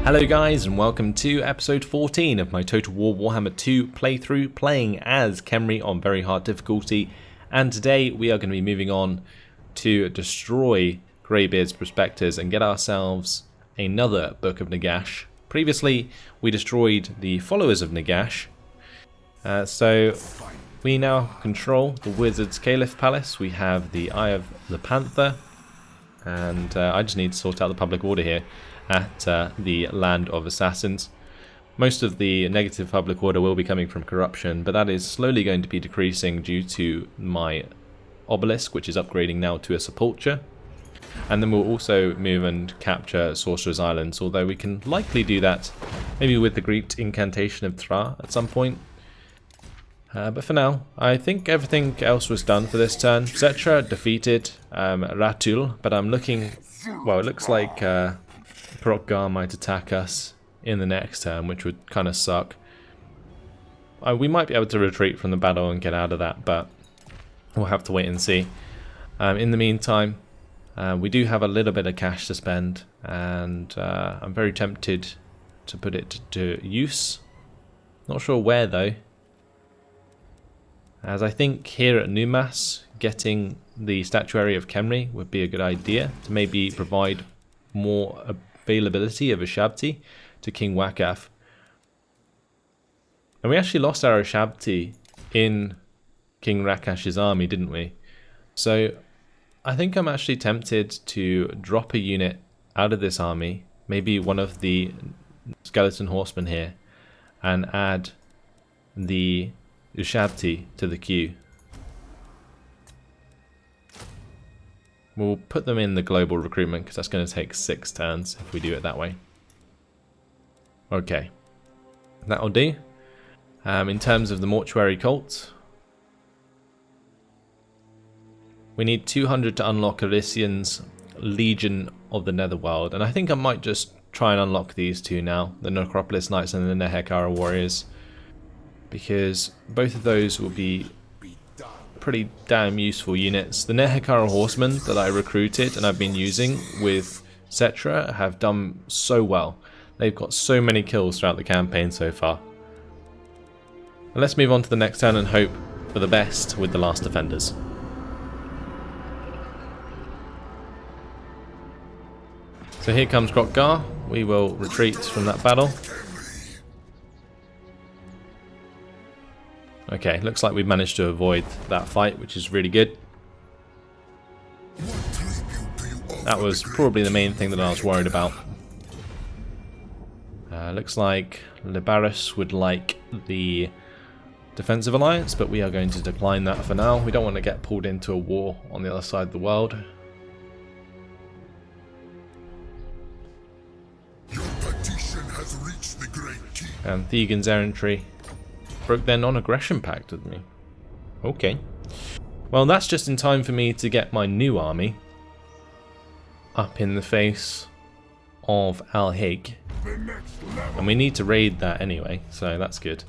Hello guys, and welcome to episode 14 of my Total War Warhammer 2 playthrough, playing as Khemri on very hard difficulty. And today we are going to be moving on to destroy Greybeard's Prospectors and get ourselves another Book of Nagash. Previously we destroyed the followers of Nagash, so we now control the Wizard's Caliph Palace. We have the Eye of the Panther, and I just need to sort out the public order here at the Land of Assassins. Most of the negative public order will be coming from corruption, but that is slowly going to be decreasing due to my obelisk, which is upgrading now to a sepulture. And then we'll also move and capture Sorcerer's Islands, although we can likely do that maybe with the Greek incantation of Thra at some point. But for now, I think everything else was done for this turn. Settra defeated Ratul, but I'm looking, well, it looks like Gar might attack us in the next turn, which would kind of suck. We might be able to retreat from the battle and get out of that, but we'll have to wait and see. In the meantime, we do have a little bit of cash to spend, and I'm very tempted to put it to use. Not sure where though, as I think here at Numas, getting the statuary of Khemri would be a good idea to maybe provide more availability of Ushabti to King Wakaf. And we actually lost our Ushabti in King Rakash's army, didn't we? So I think I'm actually tempted to drop a unit out of this army, maybe one of the skeleton horsemen here, and add the Ushabti to the queue. We'll put them in the global recruitment because that's going to take 6 turns if we do it that way. Okay, that'll do. In terms of the mortuary cult, we need 200 to unlock Arisian's Legion of the Netherworld, and I think I might just try and unlock these two now, the Necropolis Knights and the Nehekara Warriors, because both of those will be pretty damn useful units. The Nehekara Horsemen that I recruited and I've been using with Settra have done so well. They've got so many kills throughout the campaign so far. But let's move on to the next turn and hope for the best with the Last Defenders. So here comes Gar. We will retreat from that battle. Okay, looks like we've managed to avoid that fight, which is really good. That was probably the main thing that I was worried about. Looks like Libaris would like the defensive alliance, but we are going to decline that for now. We don't want to get pulled into a war on the other side of the world. Your petition has reached the Great King. And Thegan's errantry broke their non-aggression pact with me. Okay. Well, that's just in time for me to get my new army up in the face of Al-Hig. And we need to raid that anyway, so that's good.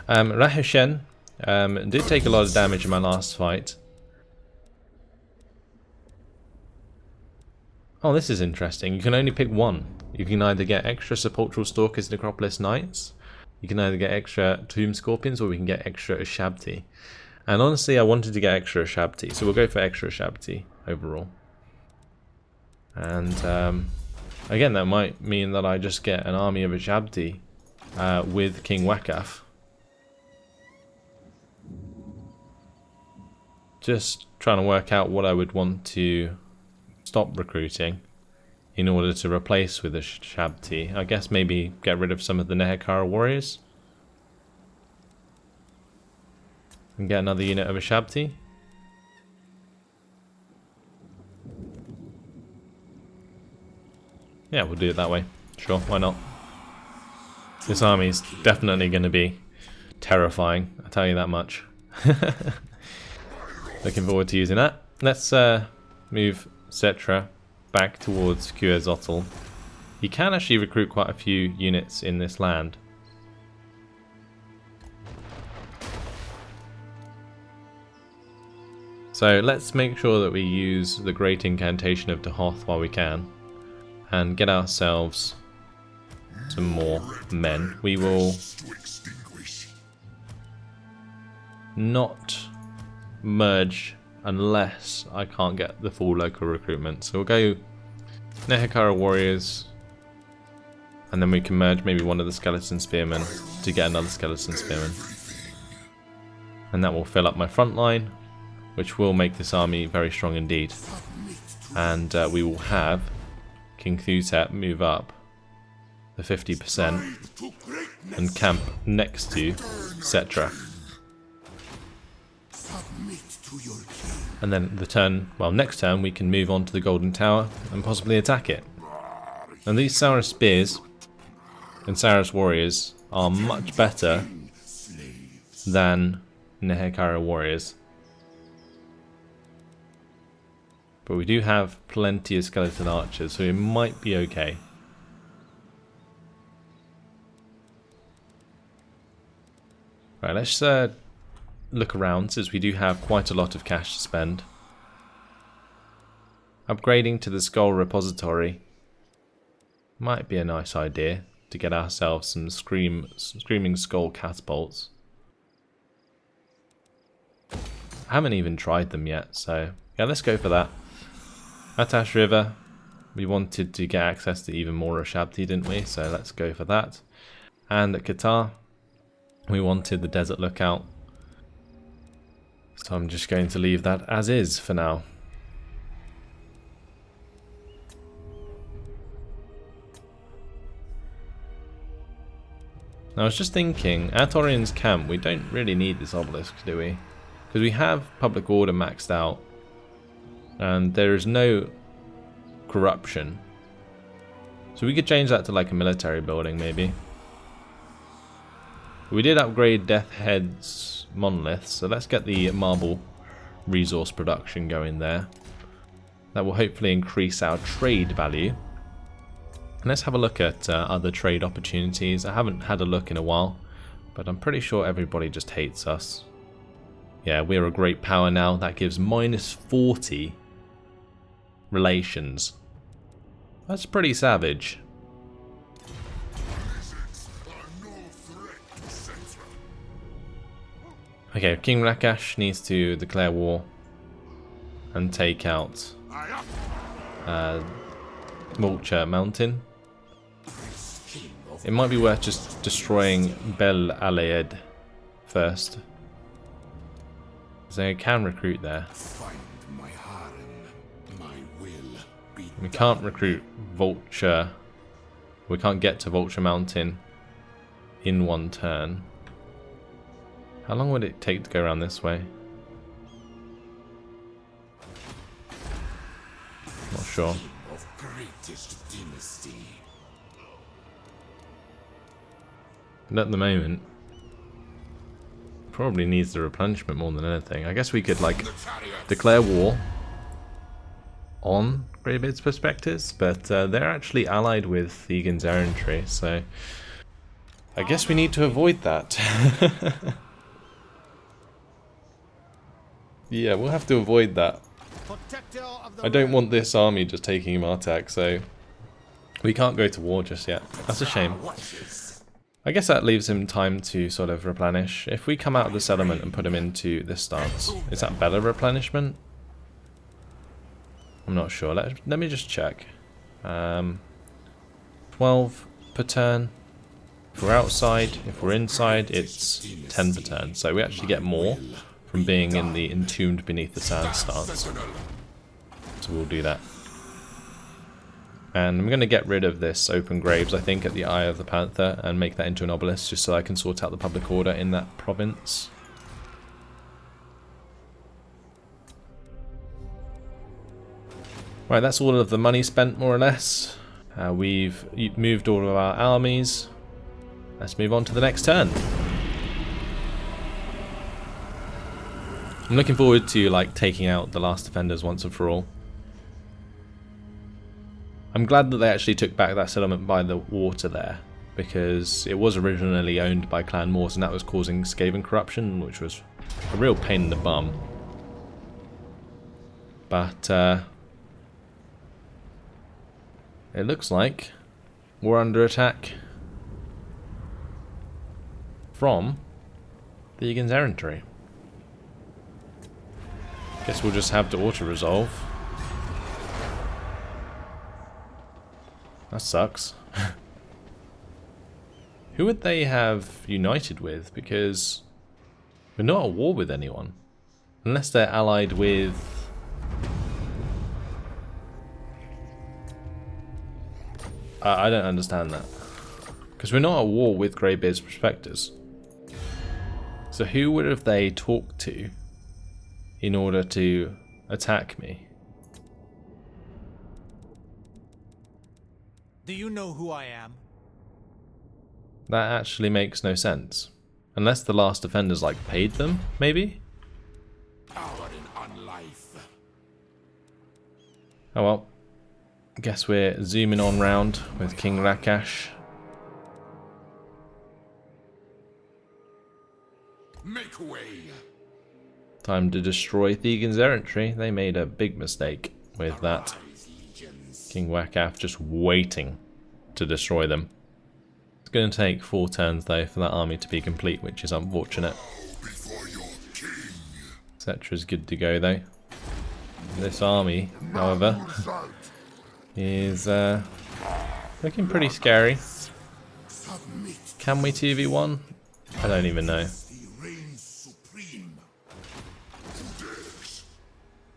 Rahashen did take a lot of damage in my last fight. Oh, this is interesting. You can only pick one. You can either get extra Sepulchral Stalkers, Necropolis Knights, you can either get extra Tomb Scorpions, or we can get extra Ushabti. And honestly, I wanted to get extra Ushabti, so we'll go for extra Ushabti overall. And again, that might mean that I just get an army of Ushabti with King Wakaf. Just trying to work out what I would want to stop recruiting in order to replace with a Ushabti. I guess maybe get rid of some of the Nehekara Warriors and get another unit of Ushabti. Yeah, we'll do it that way. Sure, why not? This army is definitely going to be terrifying, I'll tell you that much. Looking forward to using that. Let's move Settra back towards Quetzalcoatl. You can actually recruit quite a few units in this land. So let's make sure that we use the Great Incantation of Dehoth while we can, and get ourselves some more men. We will To extinguish. not merge unless I can't get the full local recruitment. So we'll go Nehekara Warriors, and then we can merge maybe one of the Skeleton Spearmen to get another Skeleton Spearman. And that will fill up my front line, which will make this army very strong indeed. And we will have King Thutet move up the 50% and camp next to Settra. And then the turn, well, next turn we can move on to the Golden Tower and possibly attack it. And these Saurus Spears and Saurus Warriors are much better than Nehekara Warriors. But we do have plenty of Skeleton Archers, so it might be okay. Right, let's look around, since we do have quite a lot of cash to spend. Upgrading to the Skull Repository might be a nice idea to get ourselves some Screaming Skull catapults. I haven't even tried them yet, so yeah, let's go for that. Atash River, we wanted to get access to even more Rashabti, didn't we? So let's go for that. And at Qatar, we wanted the Desert Lookout. So I'm just going to leave that as is for now. Now I was just thinking, at Orion's camp, we don't really need this obelisk, do we? Because we have public order maxed out, and there is no corruption. So we could change that to like a military building, maybe. We did upgrade Death Head's monoliths, so let's get the marble resource production going there. That will hopefully increase our trade value. And let's have a look at other trade opportunities. I haven't had a look in a while, but I'm pretty sure everybody just hates us. Yeah, we're a great power now. That gives minus 40 relations. That's pretty savage. Okay, King Rakash needs to declare war and take out Vulture Mountain. It might be worth just destroying Bel Alayed first. So I can recruit there. We can't recruit Vulture. We can't get to Vulture Mountain in one turn. How long would it take to go around this way? Not sure. And at the moment, probably needs the replenishment more than anything. I guess we could like declare war on Greybeard's Prospectors, but they're actually allied with the Ginzerentry, so I guess we need to avoid that. Yeah, we'll have to avoid that. I don't want this army just taking Martak, so we can't go to war just yet. That's a shame. I guess that leaves him time to sort of replenish. If we come out of the settlement and put him into this stance, is that better replenishment? I'm not sure. Let me just check. 12 per turn. If we're outside, if we're inside, it's 10 per turn. So we actually get more from being in the Entombed Beneath the Sand stance. So we'll do that. And I'm going to get rid of this Open Graves, I think, at the Eye of the Panther and make that into an obelisk just so I can sort out the public order in that province. Right, that's all of the money spent, more or less. We've moved all of our armies. Let's move on to the next turn. I'm looking forward to like taking out the last defenders once and for all. I'm glad that they actually took back that settlement by the water there, because it was originally owned by Clan Morse and that was causing Skaven corruption, which was a real pain in the bum. But it looks like we're under attack from the Egan's errantry. Guess we'll just have to auto-resolve. That sucks. Who would they have united with? Because we're not at war with anyone. Unless they're allied with... I don't understand that. Because we're not at war with Greybeard's Prospectors. So who would have they talked to in order to attack me? Do you know who I am? That actually makes no sense. Unless the last defenders like paid them, maybe? Power in unlife. Oh well. Guess we're zooming on round with King Rakash. Make way. Time to destroy Thegan's errantry. They made a big mistake with that. King Wakaf just waiting to destroy them. It's going to take 4 turns though for that army to be complete, which is unfortunate. Settra's good to go though. This army, however, is looking pretty scary. Can we 2v1? I don't even know.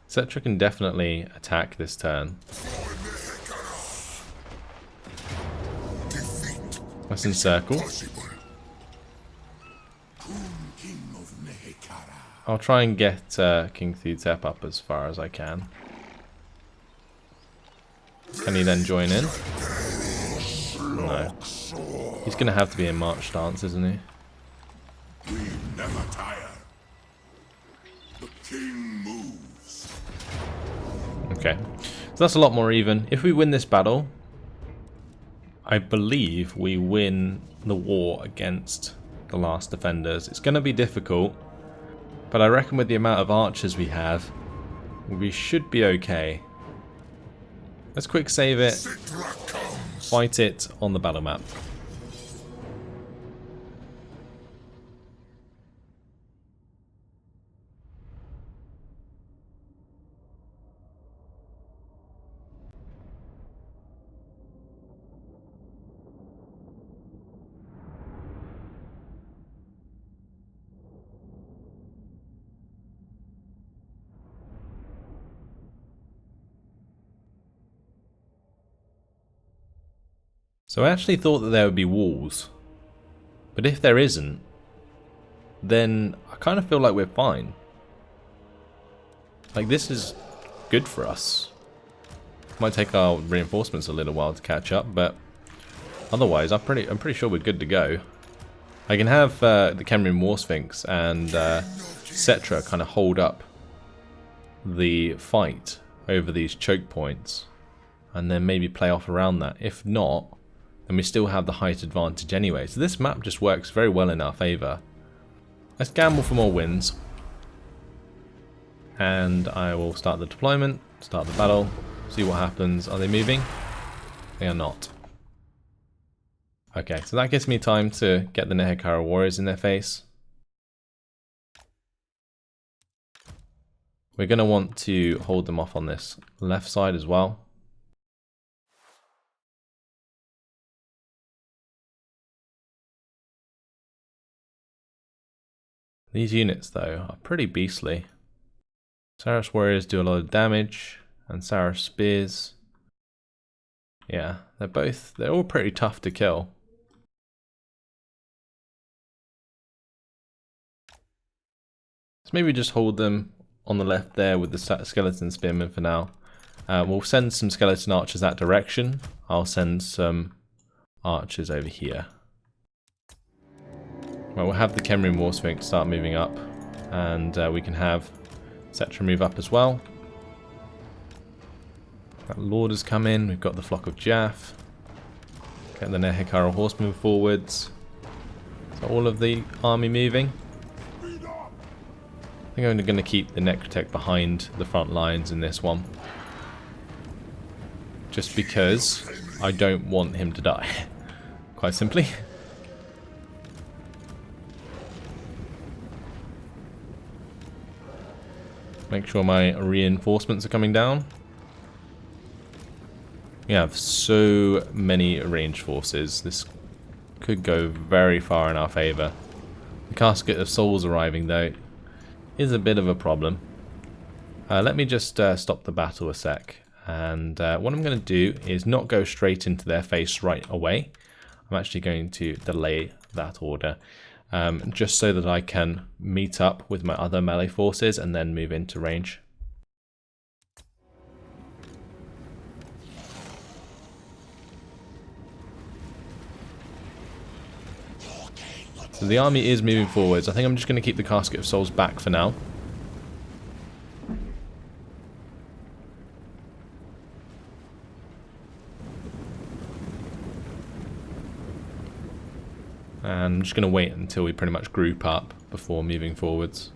Settra can definitely attack this turn. Let's encircle. I'll try and get King Thutep up as far as I can. Can he then join in? No. He's going to have to be in march stance, isn't he? We never tire. The king moves. Okay. So that's a lot more even. If we win this battle, I believe we win the war against the last defenders. It's going to be difficult, but I reckon with the amount of archers we have, we should be okay. Let's quick save it, fight it on the battle map. So I actually thought that there would be walls, but if there isn't, then I kind of feel like we're fine. Like, this is good for us. Might take our reinforcements a little while to catch up, but otherwise I'm pretty sure we're good to go. I can have the Khemri War Sphinx and Settra kind of hold up the fight over these choke points, and then maybe play off around that. If not, then we still have the height advantage anyway. So this map just works very well in our favour. Let's gamble for more wins. And I will start the deployment, start the battle, see what happens. Are they moving? They are not. Okay, so that gives me time to get the Nehekara warriors in their face. We're going to want to hold them off on this left side as well. These units, though, are pretty beastly. Saros warriors do a lot of damage, and Saros spears. Yeah, they're all pretty tough to kill. So maybe just hold them on the left there with the skeleton spearmen for now. We'll send some skeleton archers that direction. I'll send some archers over here. Well, we'll have the Khemri War Sphinx start moving up, and we can have Settra move up as well. That Lord has come in, we've got the Flock of Jaff. Get the Nehekara horsemen forwards. So all of the army moving. I think I'm going to keep the Necrotech behind the front lines in this one. Just because I don't want him to die. Quite simply. Make sure my reinforcements are coming down. We have so many ranged forces. This could go very far in our favour. The Casket of Souls arriving, though, is a bit of a problem. Let me just stop the battle a sec. And what I'm going to do is not go straight into their face right away. I'm actually going to delay that order. Just so that I can meet up with my other melee forces and then move into range. So the army is moving forwards. I think I'm just going to keep the Casket of Souls back for now. And I'm just going to wait until we pretty much group up before moving forwards.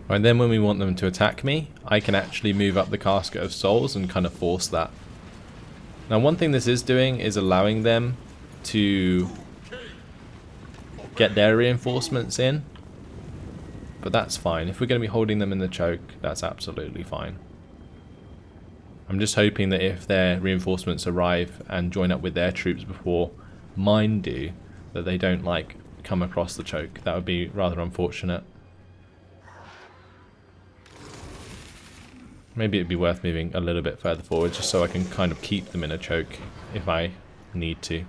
And then when we want them to attack me, I can actually move up the Casket of Souls and kind of force that. Now one thing this is doing is allowing them to get their reinforcements in, but that's fine. If we're going to be holding them in the choke, that's absolutely fine. I'm just hoping that if their reinforcements arrive and join up with their troops before mine do, that they don't like come across the choke. That would be rather unfortunate. Maybe it'd be worth moving a little bit further forward just so I can kind of keep them in a choke if I need to.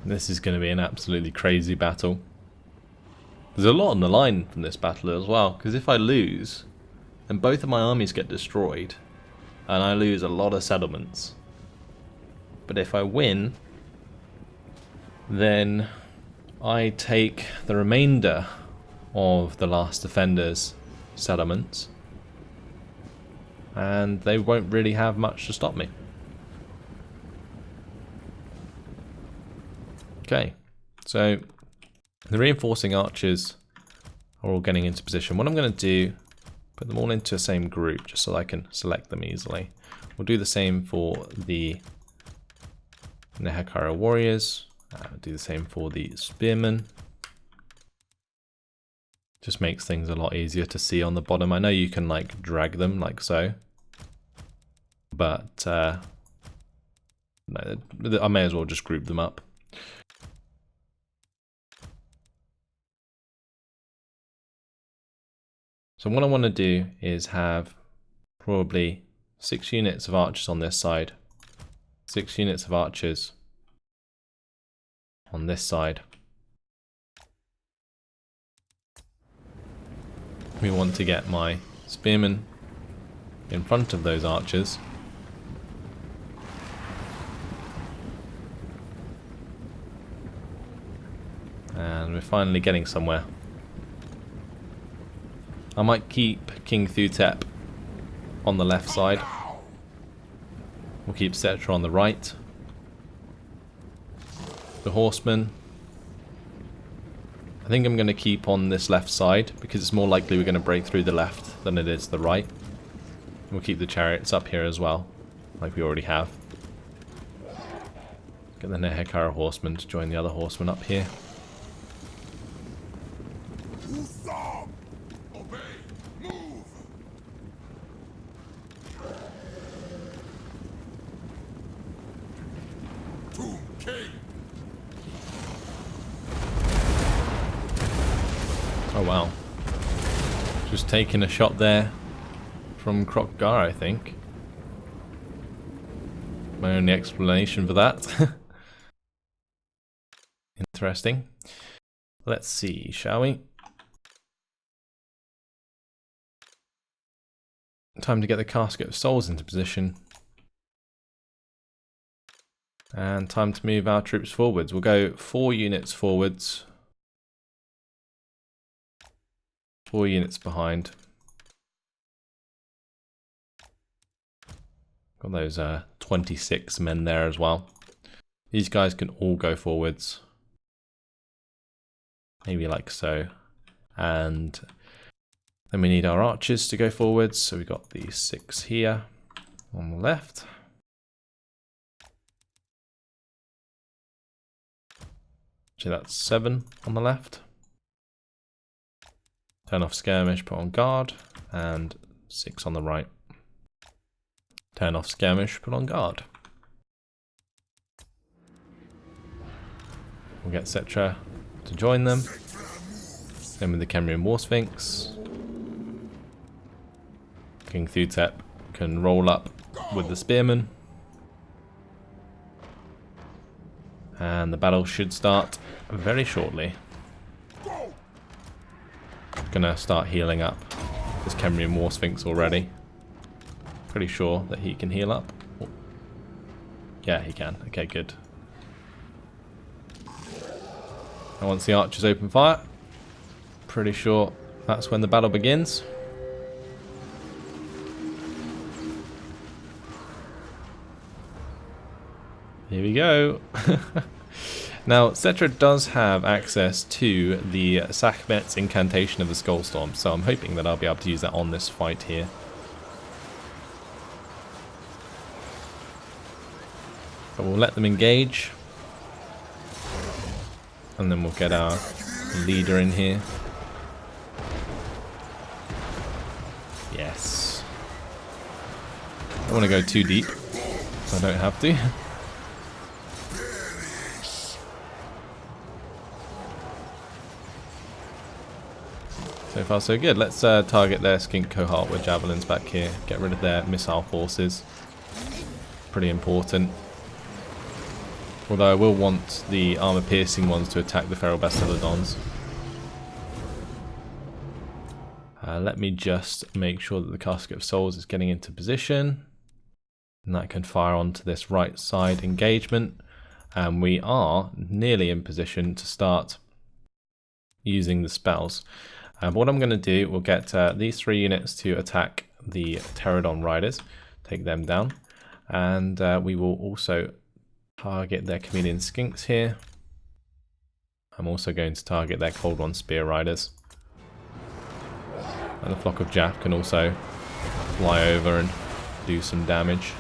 This is going to be an absolutely crazy battle. There's a lot on the line from this battle as well, because if I lose, then both of my armies get destroyed, and I lose a lot of settlements. But if I win, then I take the remainder of the last defender's settlements, and they won't really have much to stop me. Okay, so the reinforcing archers are all getting into position. What I'm going to do, put them all into the same group just so I can select them easily. We'll do the same for the Nehekara warriors. Do the same for the spearmen. Just makes things a lot easier to see on the bottom. I know you can like drag them like so, but no, I may as well just group them up. So what I want to do is have probably 6 units of archers on this side, 6 units of archers on this side. We want to get my spearmen in front of those archers. And we're finally getting somewhere. I might keep King Thutep on the left side. We'll keep Settra on the right. The horsemen, I think I'm going to keep on this left side because it's more likely we're going to break through the left than it is the right. We'll keep the chariots up here as well, like we already have. Get the Nehekara horsemen to join the other horsemen up here. Oh wow. Just taking a shot there from Krokgar, I think. My only explanation for that. Interesting. Let's see, shall we? Time to get the Casket of Souls into position. And time to move our troops forwards. We'll go 4 units forwards. 4 units behind. Got those 26 men there as well. These guys can all go forwards. Maybe like so. And then we need our archers to go forwards. So we've got these 6 here on the left. So that's 7 on the left. Turn off skirmish, put on guard, and 6 on the right. Turn off skirmish, put on guard. We'll get Settra to join them. Same with the Khemri and War Sphinx. King Thutep can roll up with the spearmen. And the battle should start very shortly. Gonna start healing up this Khemri and War Sphinx already. Pretty sure that he can heal up. Oh. Yeah, he can. Okay, good. And once the archers open fire, pretty sure that's when the battle begins. Here we go. Now, Settra does have access to the Sekhmet's incantation of the Skullstorm, so I'm hoping that I'll be able to use that on this fight here. But we'll let them engage. And then we'll get our leader in here. Yes. I don't want to go too deep, so I don't have to. So far so good. Let's target their skink cohort with javelins back here. Get rid of their missile forces. Pretty important. Although I will want the armor piercing ones to attack the feral bastiladons. Let me just make sure that the casket of souls is getting into position. And that can fire onto this right side engagement. And we are nearly in position to start using the spells. But what I'm going to do, we'll get these 3 units to attack the Pterodon Riders, take them down, and we will also target their Chameleon Skinks here. I'm also going to target their Cold One Spear Riders. And the Flock of Jap can also fly over and do some damage.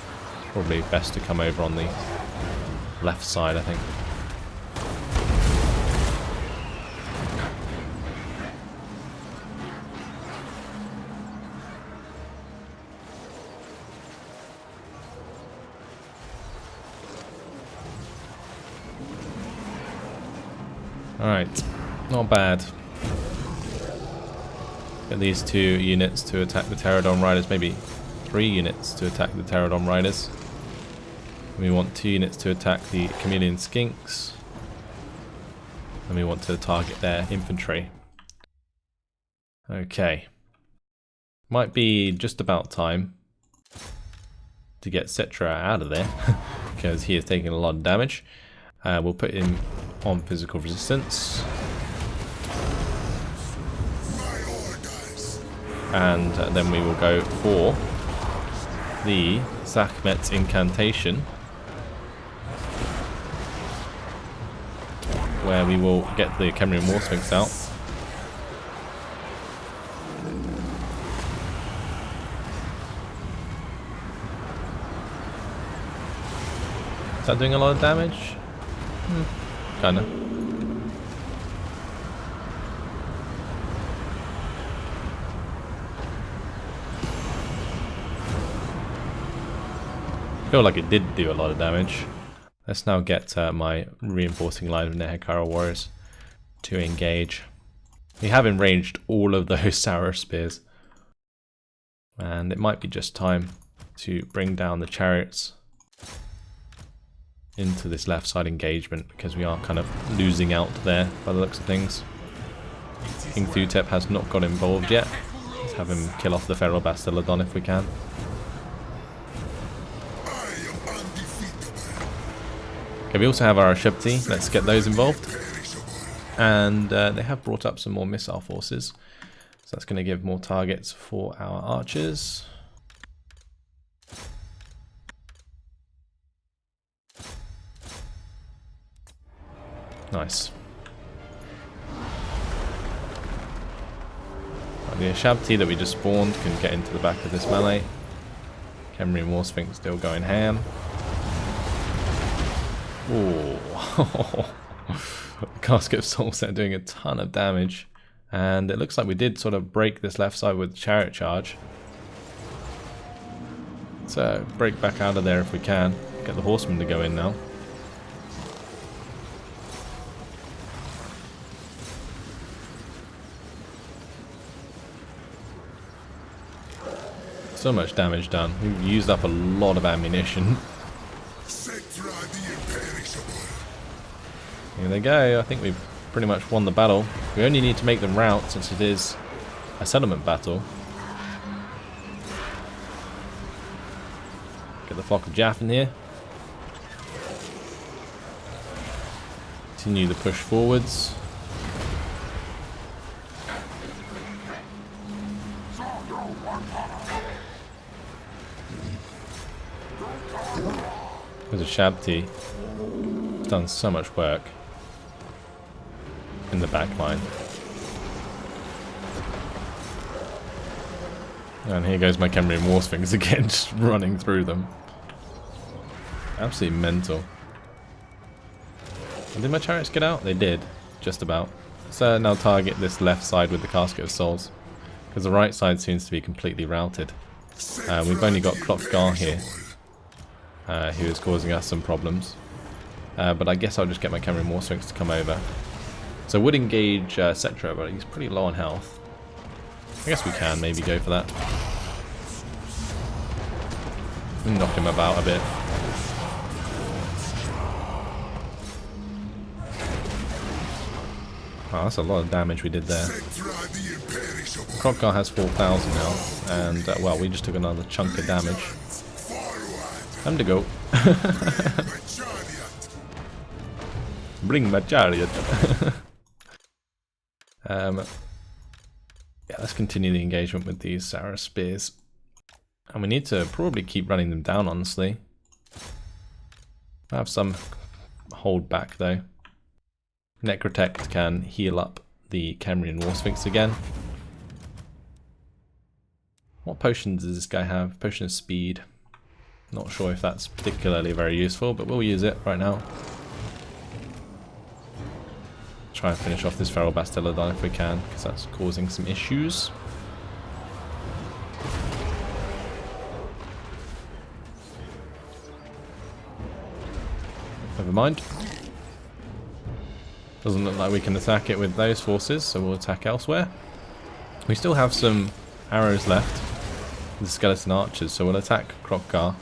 Probably best to come over on the left side, I think. Alright, not bad. Get these 2 units to attack the Pterodon Riders, maybe 3 units to attack the Pterodon Riders. We want 2 units to attack the Chameleon Skinks. And we want to target their infantry. Okay. Might be just about time to get Settra out of there, because he is taking a lot of damage. We'll put him on physical resistance. And then we will go for the Sekhmet's incantation, where we will get the Khemri and War Sphinx out. Is that doing a lot of damage? Kinda. I feel like it did do a lot of damage. Let's now get my reinforcing line of Nehekara warriors to engage. We have enraged all of those Sour Spears. And it might be just time to bring down the chariots into this left side engagement, because we are kind of losing out there by the looks of things. King Thutep has not got involved yet. Let's have him kill off the feral bastiladon if we can. Okay, we also have our Shubti. Let's get those involved. And they have brought up some more missile forces. So that's going to give more targets for our archers. Nice. The Shabti that we just spawned can get into the back of this melee. Khemri and War Sphinx still going ham. Ooh. The Casket of Souls are doing a ton of damage. And it looks like we did sort of break this left side with Chariot Charge. So break back out of there if we can. Get the Horsemen to go in now. So much damage done. We've used up a lot of ammunition. Settra the Imperishable. Here they go. I think we've pretty much won the battle. We only need to make them rout since it is a settlement battle. Get the flock of Jaff in here. Continue the push forwards. There's a Shabti. It's done so much work in the back line. And here goes my Khemri and War Sphinx again, just running through them. Absolutely mental. And did my chariots get out? They did, just about. So now target this left side with the Casket of Souls, because the right side seems to be completely routed. We've only got Khrokhgar here, who is causing us some problems. But I guess I'll just get my Khemri and War Sphinx to come over. So I would engage Settra, but he's pretty low on health. I guess we can maybe go for that. Knock him about a bit. Oh, that's a lot of damage we did there. Khrokhgar has 4,000 health, and well, we just took another chunk of damage. Time to go. Bring my chariot. Yeah, let's continue the engagement with these Sarah spears. And we need to probably keep running them down, honestly. I have some hold back, though. Necrotect can heal up the Khemri and War Sphinx again. What potions does this guy have? Potion of Speed. Not sure if that's particularly very useful, but we'll use it right now. Try and finish off this Feral Bastillodon if we can, because that's causing some issues. Never mind. Doesn't look like we can attack it with those forces, so we'll attack elsewhere. We still have some arrows left, the skeleton archers, so we'll attack Khrokhgar.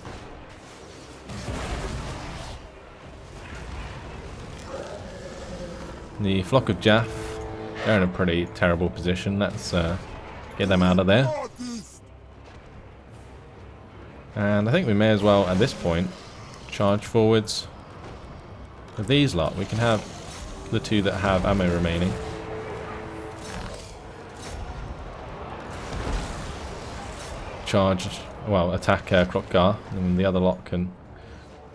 The flock of Jaff, they're in a pretty terrible position. Let's get them out of there. And I think we may as well, at this point, charge forwards with these lot. We can have the two that have ammo remaining. Charge, well, attack Khrokhgar, and the other lot can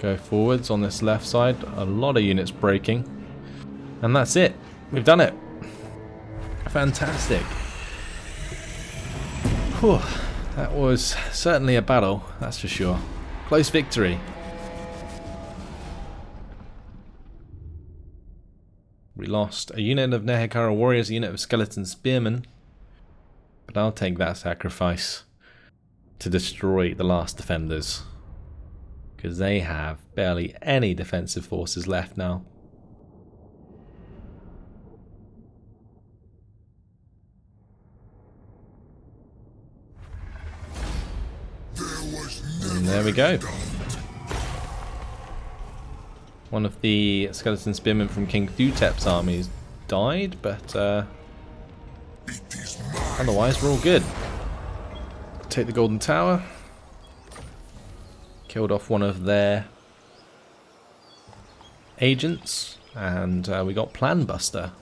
go forwards on this left side. A lot of units breaking. And that's it. We've done it. Fantastic. Whew. That was certainly a battle, that's for sure. Close victory. We lost a unit of Nehekara warriors, a unit of skeleton spearmen. But I'll take that sacrifice to destroy the last defenders. Because they have barely any defensive forces left now. And there we go. One of the skeleton spearmen from King Thutep's armies died, but otherwise we're all good. Take the Golden Tower. Killed off one of their agents, and we got Plan Buster,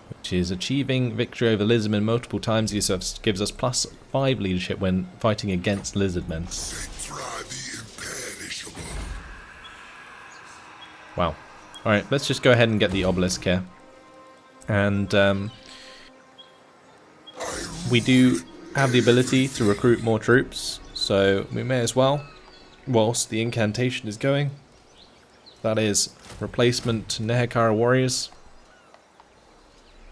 which is achieving victory over lizardmen multiple times. This gives us +5 leadership when fighting against lizardmen. Settra the Imperishable. Wow. Alright, let's just go ahead and get the obelisk here. And we do have the ability to recruit more troops, so we may as well, whilst the incantation is going. That is replacement Nehekara warriors,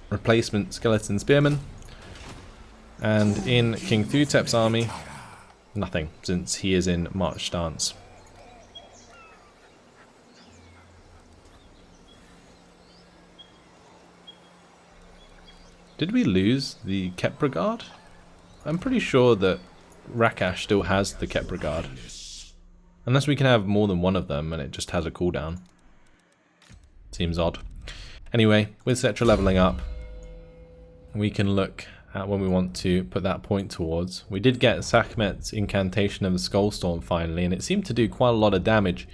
replacement skeleton spearmen, and in King Thutep's army, nothing, since he is in march stance. Did we lose the Khemri guard? I'm pretty sure that Rakash still has the Khemri guard. Unless we can have more than one of them and it just has a cooldown. Seems odd. Anyway, with Settra leveling up, we can look at when we want to put that point towards. We did get Sekhmet's incantation of the Skullstorm finally, and it seemed to do quite a lot of damage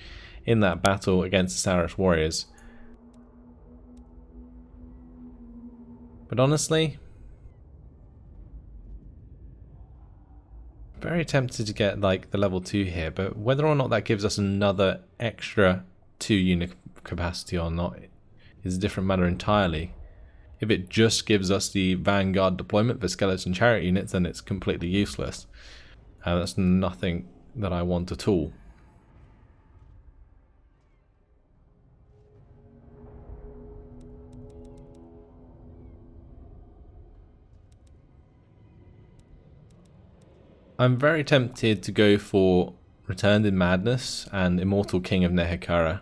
in that battle against the Sarish warriors. But honestly, very tempted to get like the level 2 here, but whether or not that gives us another extra 2 unit capacity or not is a different matter entirely. If it just gives us the Vanguard deployment for skeleton chariot units, then it's completely useless. That's nothing that I want at all. I'm very tempted to go for Returned in Madness and Immortal King of Nehekara.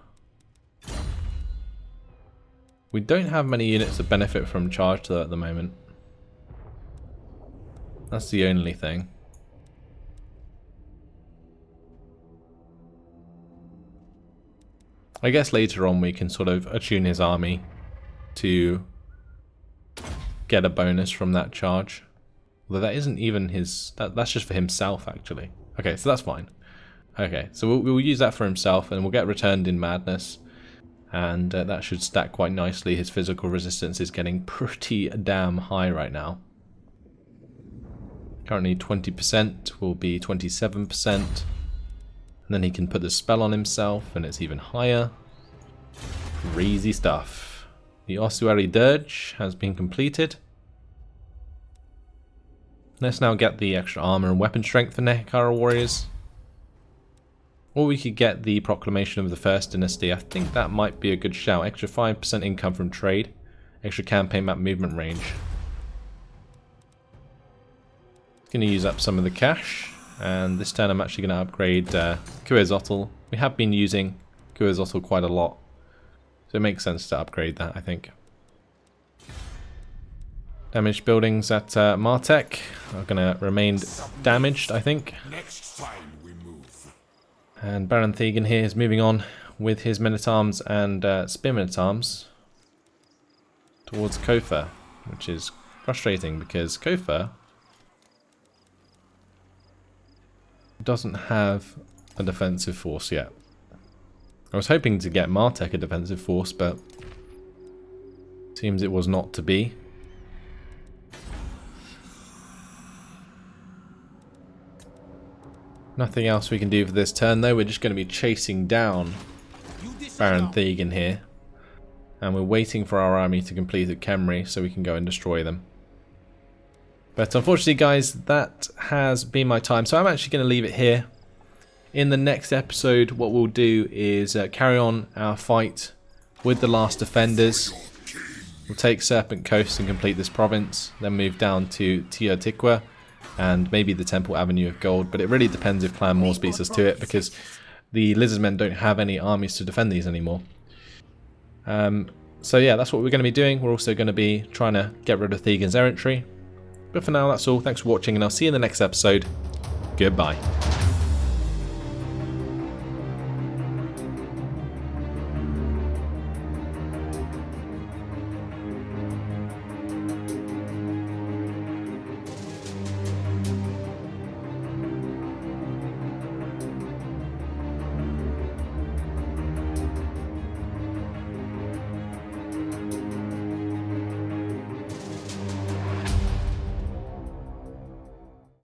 We don't have many units that benefit from charge to that at the moment. That's the only thing. I guess later on we can sort of attune his army to get a bonus from that charge. Although that isn't even his, that's just for himself actually. Okay, so that's fine. Okay, so we'll use that for himself and we'll get Returned in Madness. And that should stack quite nicely. His physical resistance is getting pretty damn high right now. Currently 20%, will be 27%. And then he can put the spell on himself and it's even higher. Crazy stuff. The Ossuary Dirge has been completed. Let's now get the extra armor and weapon strength for Nehekara warriors. Or we could get the Proclamation of the First Dynasty. I think that might be a good shout. Extra 5% income from trade. Extra campaign map movement range. Going to use up some of the cash. And this turn I'm actually going to upgrade Quetzalcoatl. We have been using Quetzalcoatl quite a lot. So it makes sense to upgrade that, I think. Damaged buildings at Martek are going to remain damaged, I think. Next time we move. And Baron Thegan here is moving on with his men-at-arms and spearmen-at-arms towards Kofa, which is frustrating because Kofa doesn't have a defensive force yet. I was hoping to get Martek a defensive force, but seems it was not to be. Nothing else we can do for this turn though. We're just going to be chasing down Baron Thegan here. And we're waiting for our army to complete at Khemri so we can go and destroy them. But unfortunately guys, that has been my time. So I'm actually going to leave it here. In the next episode what we'll do is carry on our fight with the last defenders. We'll take Serpent Coast and complete this province. Then move down to Teotihuacan and maybe the Temple Avenue of Gold, but it really depends if Clan Morse beats us to it, because the Lizardmen don't have any armies to defend these anymore. So yeah, that's what we're going to be doing. We're also going to be trying to get rid of Thegan's errantry. But for now, that's all. Thanks for watching, and I'll see you in the next episode. Goodbye.